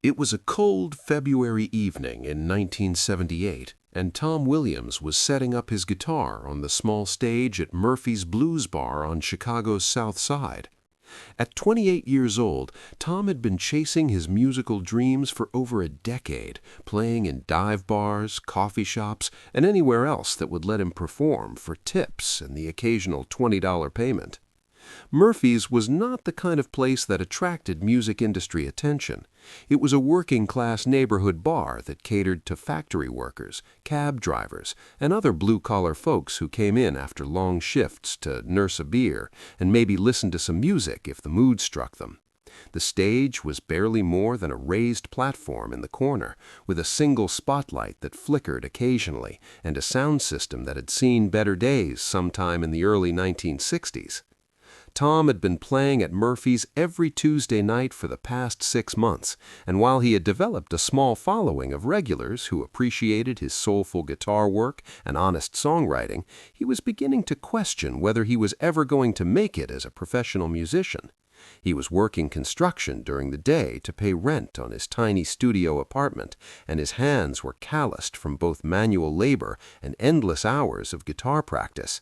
It was a cold February evening in 1978, and Tom Williams was setting up his guitar on the small stage at Murphy's Blues Bar on Chicago's South Side. At 28 years old, Tom had been chasing his musical dreams for over a decade, playing in dive bars, coffee shops, and anywhere else that would let him perform for tips and the occasional $20 payment. Murphy's was not the kind of place that attracted music industry attention. It was a working-class neighborhood bar that catered to factory workers, cab drivers, and other blue-collar folks who came in after long shifts to nurse a beer and maybe listen to some music if the mood struck them. The stage was barely more than a raised platform in the corner, with a single spotlight that flickered occasionally and a sound system that had seen better days sometime in the early 1960s. Tom had been playing at Murphy's every Tuesday night for the past 6 months, and while he had developed a small following of regulars who appreciated his soulful guitar work and honest songwriting, he was beginning to question whether he was ever going to make it as a professional musician. He was working construction during the day to pay rent on his tiny studio apartment, and his hands were calloused from both manual labor and endless hours of guitar practice.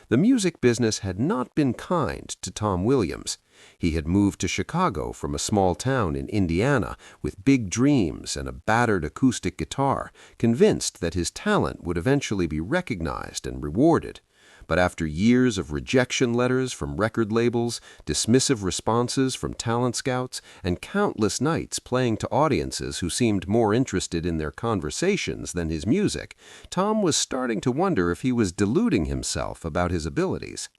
The music business had not been kind to Tom Williams. He had moved to Chicago from a small town in Indiana with big dreams and a battered acoustic guitar, convinced that his talent would eventually be recognized and rewarded. But after years of rejection letters from record labels, dismissive responses from talent scouts, and countless nights playing to audiences who seemed more interested in their conversations than his music, Tom was starting to wonder if he was deluding himself about his abilities.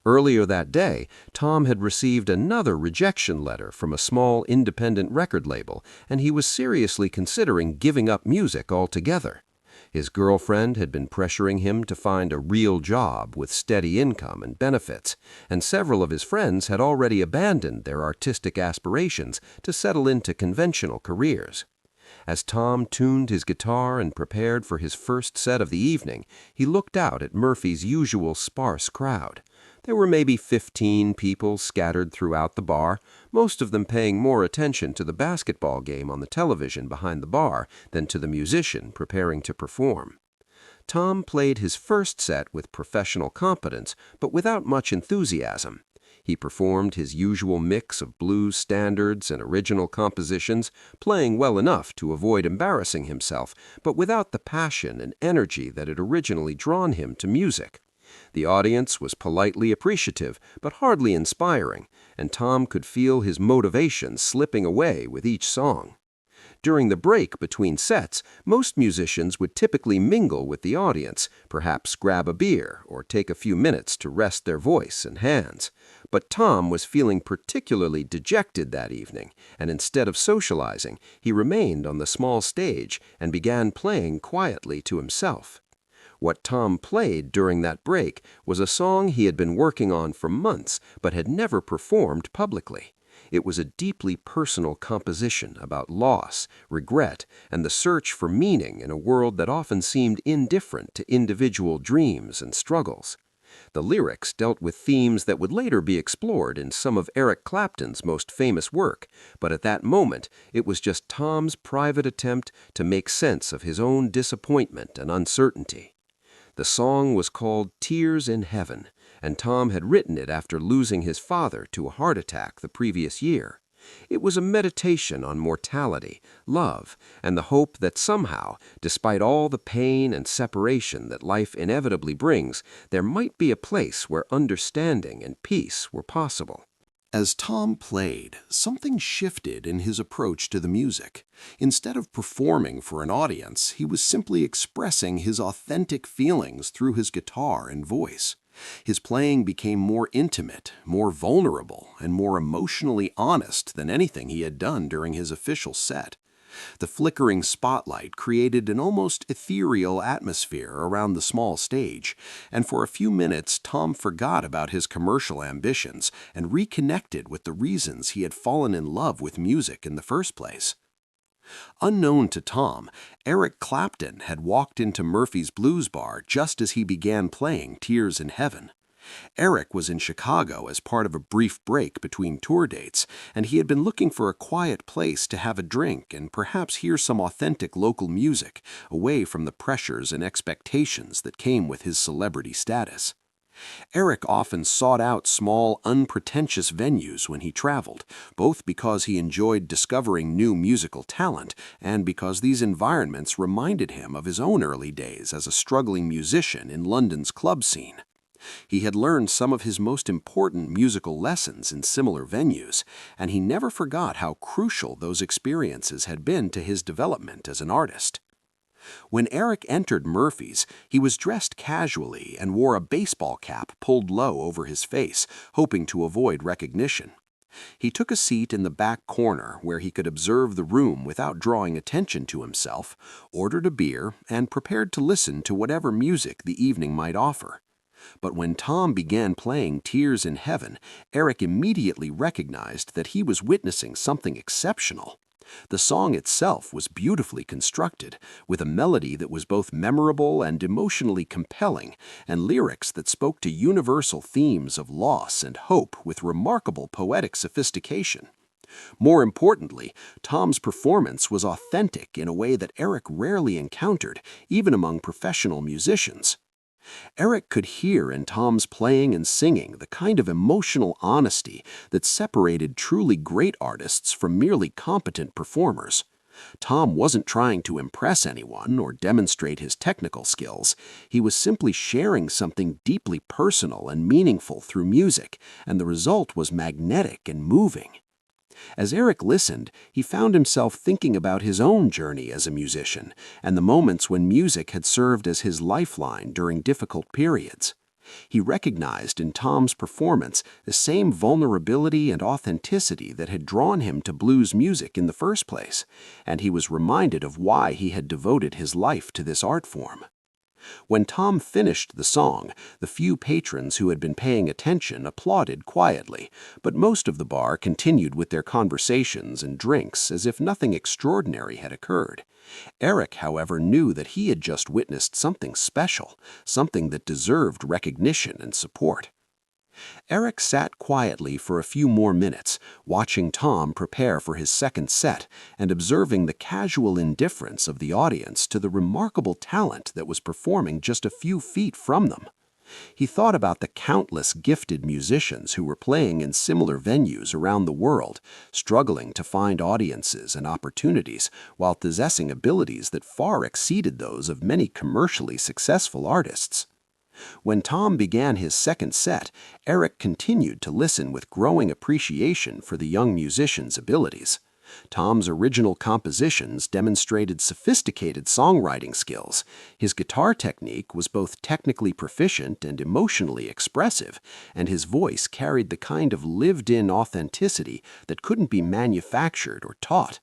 Earlier that day, Tom had received another rejection letter from a small independent record label, and he was seriously considering giving up music altogether. His girlfriend had been pressuring him to find a real job with steady income and benefits, and several of his friends had already abandoned their artistic aspirations to settle into conventional careers. As Tom tuned his guitar and prepared for his first set of the evening, he looked out at Murphy's usual sparse crowd. There were maybe 15 people scattered throughout the bar, most of them paying more attention to the basketball game on the television behind the bar than to the musician preparing to perform. Tom played his first set with professional competence, but without much enthusiasm. He performed his usual mix of blues standards and original compositions, playing well enough to avoid embarrassing himself, but without the passion and energy that had originally drawn him to music. The audience was politely appreciative, but hardly inspiring, and Tom could feel his motivation slipping away with each song. During the break between sets, most musicians would typically mingle with the audience, perhaps grab a beer or take a few minutes to rest their voice and hands. But Tom was feeling particularly dejected that evening, and instead of socializing, he remained on the small stage and began playing quietly to himself. What Tom played during that break was a song he had been working on for months but had never performed publicly. It was a deeply personal composition about loss, regret, and the search for meaning in a world that often seemed indifferent to individual dreams and struggles. The lyrics dealt with themes that would later be explored in some of Eric Clapton's most famous work, but at that moment it was just Tom's private attempt to make sense of his own disappointment and uncertainty. The song was called Tears in Heaven, and Tom had written it after losing his father to a heart attack the previous year. It was a meditation on mortality, love, and the hope that somehow, despite all the pain and separation that life inevitably brings, there might be a place where understanding and peace were possible. As Tom played, something shifted in his approach to the music. Instead of performing for an audience, he was simply expressing his authentic feelings through his guitar and voice. His playing became more intimate, more vulnerable, and more emotionally honest than anything he had done during his official set. The flickering spotlight created an almost ethereal atmosphere around the small stage, and for a few minutes Tom forgot about his commercial ambitions and reconnected with the reasons he had fallen in love with music in the first place. Unknown to Tom, Eric Clapton had walked into Murphy's Blues Bar just as he began playing Tears in Heaven. Eric was in Chicago as part of a brief break between tour dates, and he had been looking for a quiet place to have a drink and perhaps hear some authentic local music, away from the pressures and expectations that came with his celebrity status. Eric often sought out small, unpretentious venues when he traveled, both because he enjoyed discovering new musical talent and because these environments reminded him of his own early days as a struggling musician in London's club scene. He had learned some of his most important musical lessons in similar venues, and he never forgot how crucial those experiences had been to his development as an artist. When Eric entered Murphy's, he was dressed casually and wore a baseball cap pulled low over his face, hoping to avoid recognition. He took a seat in the back corner where he could observe the room without drawing attention to himself, ordered a beer, and prepared to listen to whatever music the evening might offer. But when Tom began playing Tears in Heaven, Eric immediately recognized that he was witnessing something exceptional. The song itself was beautifully constructed, with a melody that was both memorable and emotionally compelling, and lyrics that spoke to universal themes of loss and hope with remarkable poetic sophistication. More importantly, Tom's performance was authentic in a way that Eric rarely encountered, even among professional musicians. Eric could hear in Tom's playing and singing the kind of emotional honesty that separated truly great artists from merely competent performers. Tom wasn't trying to impress anyone or demonstrate his technical skills. He was simply sharing something deeply personal and meaningful through music, and the result was magnetic and moving. As Eric listened, he found himself thinking about his own journey as a musician and the moments when music had served as his lifeline during difficult periods. He recognized in Tom's performance the same vulnerability and authenticity that had drawn him to blues music in the first place, and he was reminded of why he had devoted his life to this art form. When Tom finished the song, the few patrons who had been paying attention applauded quietly, but most of the bar continued with their conversations and drinks as if nothing extraordinary had occurred. Eric, however, knew that he had just witnessed something special, something that deserved recognition and support. Eric sat quietly for a few more minutes, watching Tom prepare for his second set and observing the casual indifference of the audience to the remarkable talent that was performing just a few feet from them. He thought about the countless gifted musicians who were playing in similar venues around the world, struggling to find audiences and opportunities while possessing abilities that far exceeded those of many commercially successful artists. When Tom began his second set, Eric continued to listen with growing appreciation for the young musician's abilities. Tom's original compositions demonstrated sophisticated songwriting skills. His guitar technique was both technically proficient and emotionally expressive, and his voice carried the kind of lived-in authenticity that couldn't be manufactured or taught.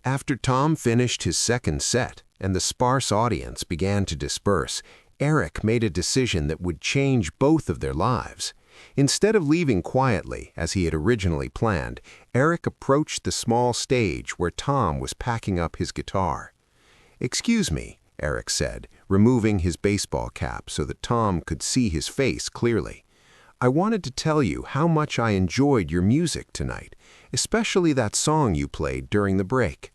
After Tom finished his second set and the sparse audience began to disperse, Eric made a decision that would change both of their lives. Instead of leaving quietly, as he had originally planned, Eric approached the small stage where Tom was packing up his guitar. "Excuse me," Eric said, removing his baseball cap so that Tom could see his face clearly. "I wanted to tell you how much I enjoyed your music tonight, especially that song you played during the break."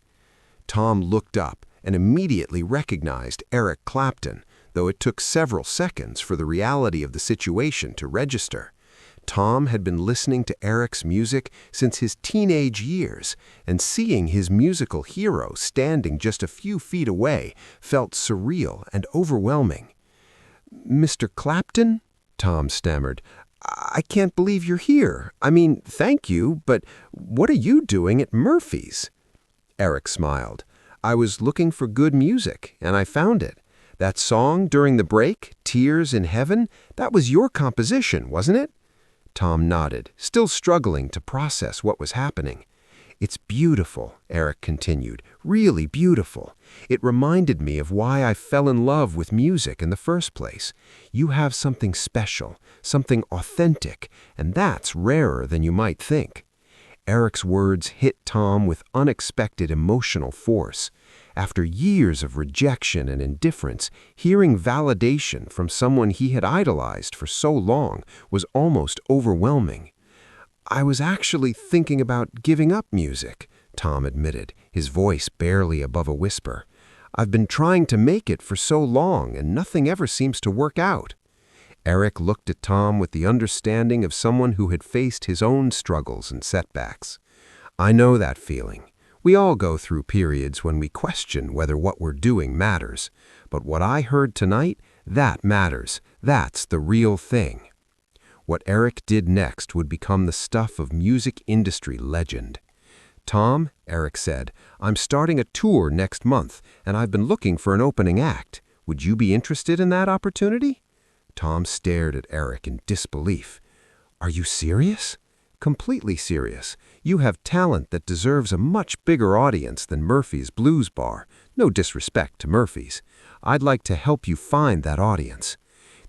Tom looked up and immediately recognized Eric Clapton, though it took several seconds for the reality of the situation to register. Tom had been listening to Eric's music since his teenage years, and seeing his musical hero standing just a few feet away felt surreal and overwhelming. "Mr. Clapton?" Tom stammered. "I can't believe you're here. I mean, thank you, but what are you doing at Murphy's?" Eric smiled. "I was looking for good music, and I found it. That song during the break, Tears in Heaven, that was your composition, wasn't it?" Tom nodded, still struggling to process what was happening. "It's beautiful," Eric continued, "really beautiful. It reminded me of why I fell in love with music in the first place. You have something special, something authentic, and that's rarer than you might think." Eric's words hit Tom with unexpected emotional force. After years of rejection and indifference, hearing validation from someone he had idolized for so long was almost overwhelming. "I was actually thinking about giving up music," Tom admitted, his voice barely above a whisper. "I've been trying to make it for so long, and nothing ever seems to work out." Eric looked at Tom with the understanding of someone who had faced his own struggles and setbacks. "I know that feeling. We all go through periods when we question whether what we're doing matters. But what I heard tonight, that matters. That's the real thing." What Eric did next would become the stuff of music industry legend. "Tom," Eric said, "I'm starting a tour next month, and I've been looking for an opening act. Would you be interested in that opportunity?" Tom stared at Eric in disbelief. "Are you serious?" "Completely serious. You have talent that deserves a much bigger audience than Murphy's Blues Bar. No disrespect to Murphy's. I'd like to help you find that audience."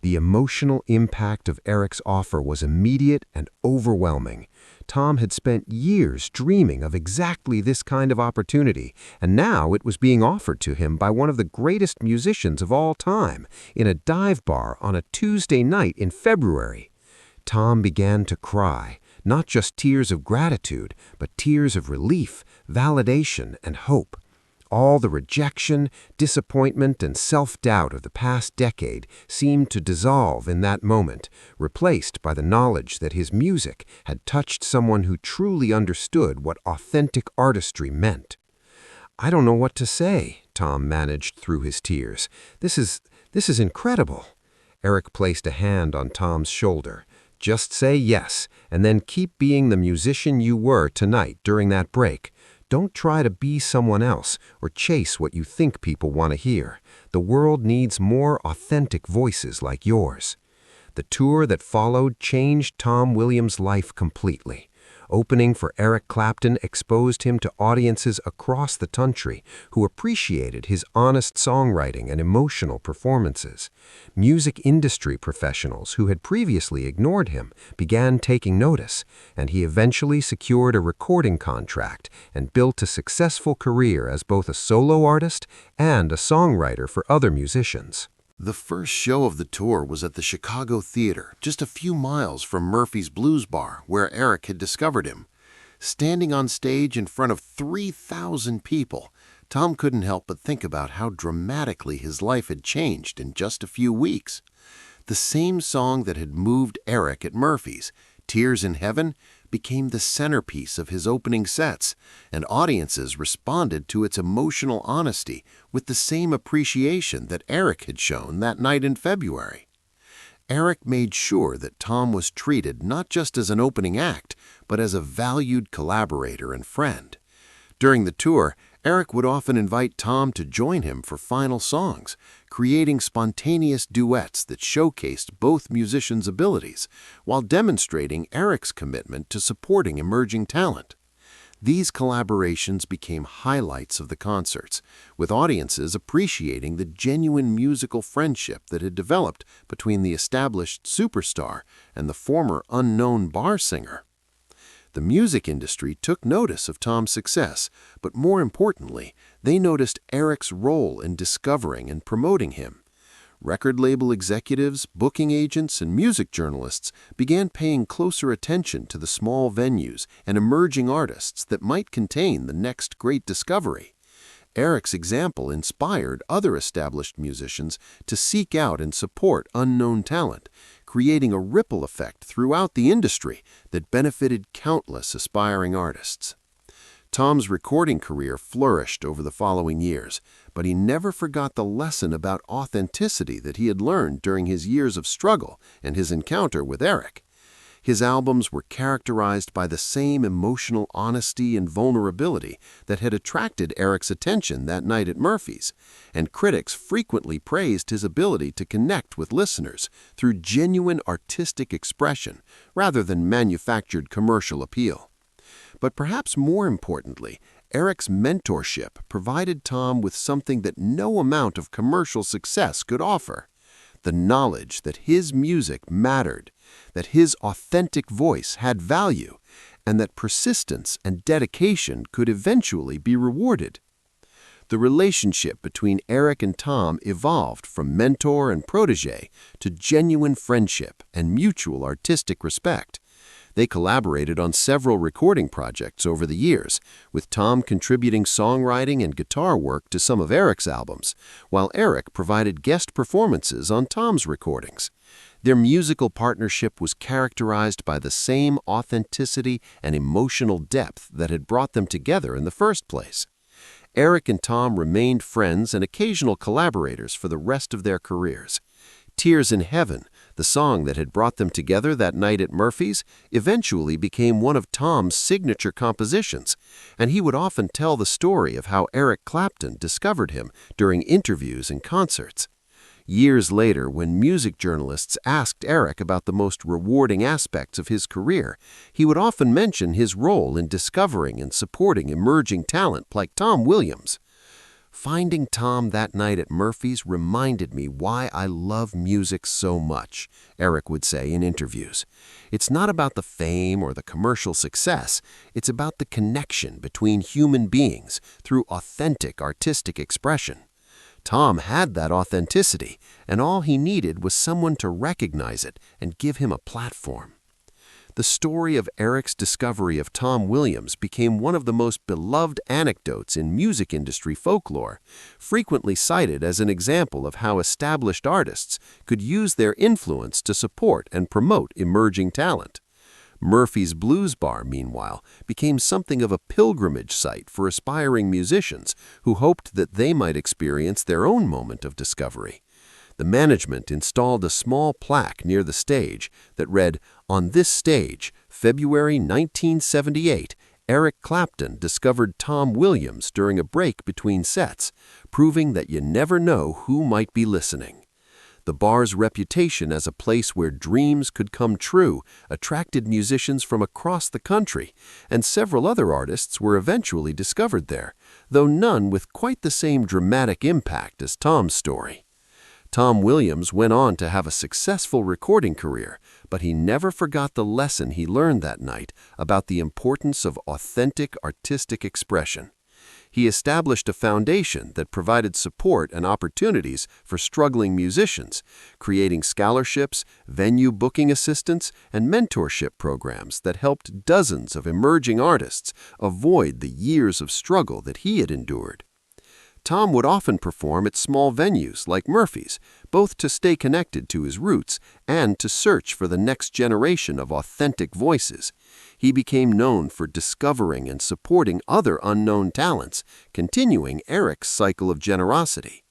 The emotional impact of Eric's offer was immediate and overwhelming. Tom had spent years dreaming of exactly this kind of opportunity, and now it was being offered to him by one of the greatest musicians of all time, in a dive bar on a Tuesday night in February. Tom began to cry, not just tears of gratitude, but tears of relief, validation, and hope. All the rejection, disappointment, and self-doubt of the past decade seemed to dissolve in that moment, replaced by the knowledge that his music had touched someone who truly understood what authentic artistry meant. "I don't know what to say," Tom managed through his tears. This is incredible." Eric placed a hand on Tom's shoulder. "Just say yes, and then keep being the musician you were tonight during that break. Don't try to be someone else or chase what you think people want to hear. The world needs more authentic voices like yours." The tour that followed changed Tom Williams' life completely. Opening for Eric Clapton exposed him to audiences across the country who appreciated his honest songwriting and emotional performances. Music industry professionals who had previously ignored him began taking notice, and he eventually secured a recording contract and built a successful career as both a solo artist and a songwriter for other musicians. The first show of the tour was at the Chicago Theater, just a few miles from Murphy's Blues Bar, where Eric had discovered him. Standing on stage in front of 3,000 people, Tom couldn't help but think about how dramatically his life had changed in just a few weeks. The same song that had moved Eric at Murphy's, "Tears in Heaven," became the centerpiece of his opening sets, and audiences responded to its emotional honesty with the same appreciation that Eric had shown that night in February. Eric made sure that Tom was treated not just as an opening act, but as a valued collaborator and friend. During the tour, Eric would often invite Tom to join him for final songs, creating spontaneous duets that showcased both musicians' abilities, while demonstrating Eric's commitment to supporting emerging talent. These collaborations became highlights of the concerts, with audiences appreciating the genuine musical friendship that had developed between the established superstar and the former unknown bar singer. The music industry took notice of Tom's success, but more importantly, they noticed Eric's role in discovering and promoting him. Record label executives, booking agents, and music journalists began paying closer attention to the small venues and emerging artists that might contain the next great discovery. Eric's example inspired other established musicians to seek out and support unknown talent, creating a ripple effect throughout the industry that benefited countless aspiring artists. Tom's recording career flourished over the following years, but he never forgot the lesson about authenticity that he had learned during his years of struggle and his encounter with Eric. His albums were characterized by the same emotional honesty and vulnerability that had attracted Eric's attention that night at Murphy's, and critics frequently praised his ability to connect with listeners through genuine artistic expression rather than manufactured commercial appeal. But perhaps more importantly, Eric's mentorship provided Tom with something that no amount of commercial success could offer: the knowledge that his music mattered, that his authentic voice had value, and that persistence and dedication could eventually be rewarded. The relationship between Eric and Tom evolved from mentor and protege to genuine friendship and mutual artistic respect. They collaborated on several recording projects over the years, with Tom contributing songwriting and guitar work to some of Eric's albums, while Eric provided guest performances on Tom's recordings. Their musical partnership was characterized by the same authenticity and emotional depth that had brought them together in the first place. Eric and Tom remained friends and occasional collaborators for the rest of their careers. Tears in Heaven, the song that had brought them together that night at Murphy's, eventually became one of Tom's signature compositions, and he would often tell the story of how Eric Clapton discovered him during interviews and concerts. Years later, when music journalists asked Eric about the most rewarding aspects of his career, he would often mention his role in discovering and supporting emerging talent like Tom Williams. "Finding Tom that night at Murphy's reminded me why I love music so much," Eric would say in interviews. "It's not about the fame or the commercial success. It's about the connection between human beings through authentic artistic expression." Tom had that authenticity, and all he needed was someone to recognize it and give him a platform. The story of Eric's discovery of Tom Williams became one of the most beloved anecdotes in music industry folklore, frequently cited as an example of how established artists could use their influence to support and promote emerging talent. Murphy's Blues Bar, meanwhile, became something of a pilgrimage site for aspiring musicians who hoped that they might experience their own moment of discovery. The management installed a small plaque near the stage that read, "On this stage, February 1978, Eric Clapton discovered Tom Williams during a break between sets, proving that you never know who might be listening." The bar's reputation as a place where dreams could come true attracted musicians from across the country, and several other artists were eventually discovered there, though none with quite the same dramatic impact as Tom's story. Tom Williams went on to have a successful recording career, but he never forgot the lesson he learned that night about the importance of authentic artistic expression. He established a foundation that provided support and opportunities for struggling musicians, creating scholarships, venue booking assistance, and mentorship programs that helped dozens of emerging artists avoid the years of struggle that he had endured. Tom would often perform at small venues like Murphy's, both to stay connected to his roots and to search for the next generation of authentic voices. He became known for discovering and supporting other unknown talents, continuing Eric's cycle of generosity.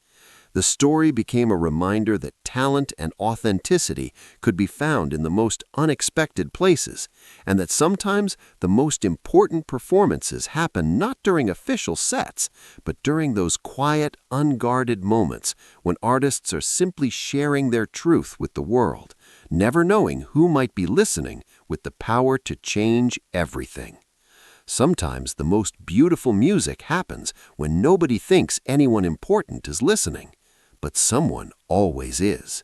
The story became a reminder that talent and authenticity could be found in the most unexpected places, and that sometimes the most important performances happen not during official sets, but during those quiet, unguarded moments when artists are simply sharing their truth with the world, never knowing who might be listening with the power to change everything. Sometimes the most beautiful music happens when nobody thinks anyone important is listening, but someone always is.